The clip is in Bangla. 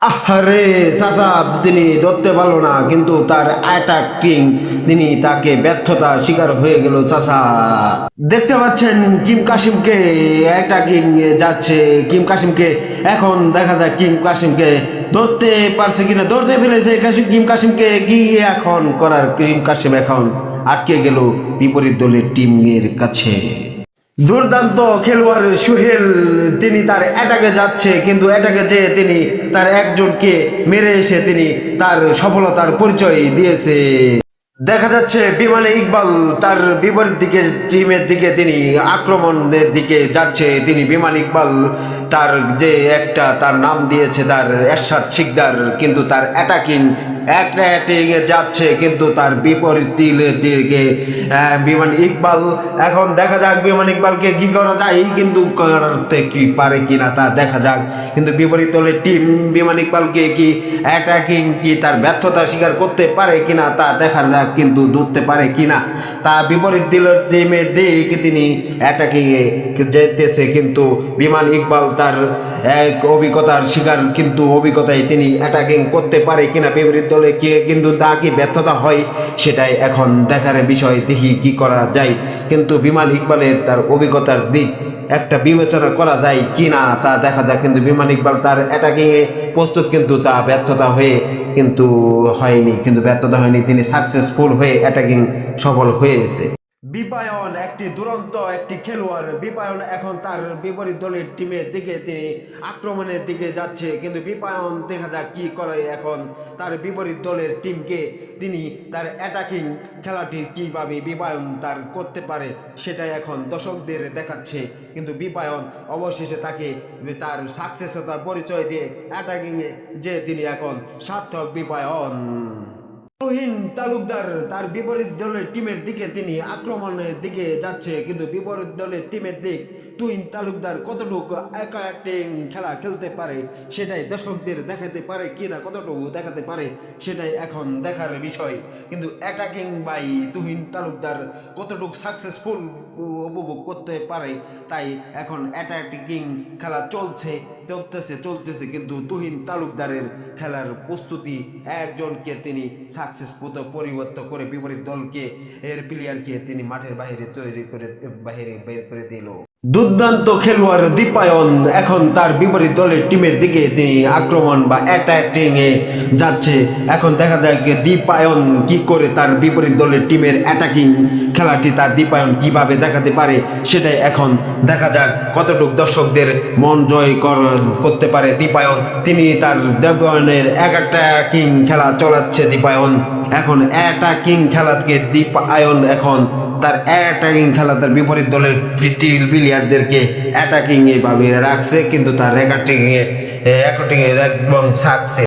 আহারে চাচা তিনি ধরতে পারলো না, কিন্তু তার অ্যাটাকিং তিনি তাকে ব্যর্থতা শিকার হয়ে গেল চাচা। দেখতে পাচ্ছেন কিম কাসিমকে অ্যাটাকিং যাচ্ছে কিম কাসিমকে। এখন দেখা যায় কিম কাসিমকে ধরতে পারছে কিনা, ধরতে ফেলেছে কিম কাসিমকে। কি এখন করার, কিম কাসিম এখন আটকে গেল বিপরীত দলের টিমের কাছে। দুর্দান্ত খেলোয়াড় সুহেল তিনি তার অ্যাটাকে যাচ্ছে, কিন্তু অ্যাটাকে যেয়ে তিনি তার একজনকে মেরে এসে তিনি তার সফলতার পরিচয় দিয়েছে। দেখা যাচ্ছে বিমানে ইকবাল তার বিপরীত দিকে টিমের দিকে তিনি আক্রমণের দিকে যাচ্ছে। তিনি বিমান ইকবাল তার যে একটা তার নাম দিয়েছে তার এরশাদ শিকদার, কিন্তু তার অ্যাটাকিং একটা অ্যাটাকিংয়ে যাচ্ছে, কিন্তু তার বিপরীত দিকে বিমান ইকবাল। এখন দেখা যাক বিমান ইকবালকে কি করা যায়, কিন্তু করতে কি পারে কিনা তা দেখা যাক। কিন্তু বিপরীত দলের টিম বিমান ইকবালকে কি অ্যাটাকিং কি তার ব্যর্থতা স্বীকার করতে পারে কিনা তা দেখা যাক, কিন্তু ধরতে পারে কিনা তা। বিপরীত দলের টিমের দিকে তিনি অ্যাটাকিংয়ে যেতেছে, কিন্তু বিমান ইকবাল তার এক অভিজ্ঞতার শিকার, কিন্তু অভিজ্ঞতায় তিনি অ্যাটাকিং করতে পারে কিনা বিপরীত দলে কে, কিন্তু তা কি ব্যর্থতা হয় সেটাই এখন দেখার বিষয়। দেখি কি করা যায়, কিন্তু বিমান ইকবালের তার অভিজ্ঞতার দিক একটা বিবেচনা করা যায় কি না তা দেখা যায়। কিন্তু বিমান ইকবাল তার অ্যাটাকিংয়ে প্রস্তুত, কিন্তু তা ব্যর্থতা হয়ে কিন্তু হয়নি, কিন্তু ব্যর্থতা হয়নি, তিনি সাকসেসফুল হয়ে অ্যাটাকিং সফল হয়েছে। বিপায়ন একটি দুরন্ত একটি খেলোয়াড়। বিপায়ন এখন তার বিপরীত দলের টিমের দিকে তিনি আক্রমণের দিকে যাচ্ছে, কিন্তু বিপায়ন দেখা যাক কি করে এখন তার বিপরীত দলের টিমকে। তিনি তার অ্যাটাকিং খেলাটি কীভাবে বিপায়ন তার করতে পারে সেটাই এখন দর্শকদের দেখাচ্ছে, কিন্তু বিপায়ন অবশেষে তাকে তার সাকসেসতার পরিচয় দিয়ে অ্যাটাকিংয়ে যে তিনি এখন সার্থক বিপায়ন। তুহিন তালুকদার তার বিপরীত দলের টিমের দিকে তিনি আক্রমণের দিকে যাচ্ছে, কিন্তু বিপরীত দলের টিমের দিক তুহিন তালুকদার কতটুকু অ্যাটাকিং খেলা খেলতে পারে সেটাই দর্শকদের দেখাতে পারে কিনা, কতটুকু দেখাতে পারে সেটাই এখন দেখার বিষয়। কিন্তু অ্যাটাকিং বাই তুহিন তালুকদার কতটুকু সাকসেসফুল উপভোগ করতে পারে, তাই এখন অ্যাটাকিং খেলা চলতেছে, কিন্তু তুহিন তালুকদারের খেলার প্রস্তুতি একজনকে তিনি সাকসেসফুল পরিবর্তন করে বিপরীত দলকে এর প্লেয়ারকে তিনি মাঠের বাইরে তৈরি করে বাইরে বের করে দিল। দুর্দান্ত খেলোয়াড় দীপায়ন এখন তার বিপরীত দলের টিমের দিকে তিনি আক্রমণ বা অ্যাটাকিং এ যাচ্ছে। এখন দেখা যায় দীপায়ন কি করে তার বিপরীত দলের টিমের অ্যাটাকিং খেলাটি তার দীপায়ন কিভাবে দেখাতে পারে সেটাই এখন দেখা যাক, কতটুকু দর্শকদের মন জয় করতে পারে দীপায়ন। তিনি তার দীপায়নের অ্যাটাকিং খেলা চালাচ্ছে দীপায়ন। এখন অ্যাটাকিং খেলাকে দীপায়ন এখন তার অ্যাটাকিং খেলা তার বিপরীত দলের প্লেয়ারদেরকে অ্যাটাকিং এভাবে রাখছে, কিন্তু তার অ্যাটাকিং এ একদম সাকসেস।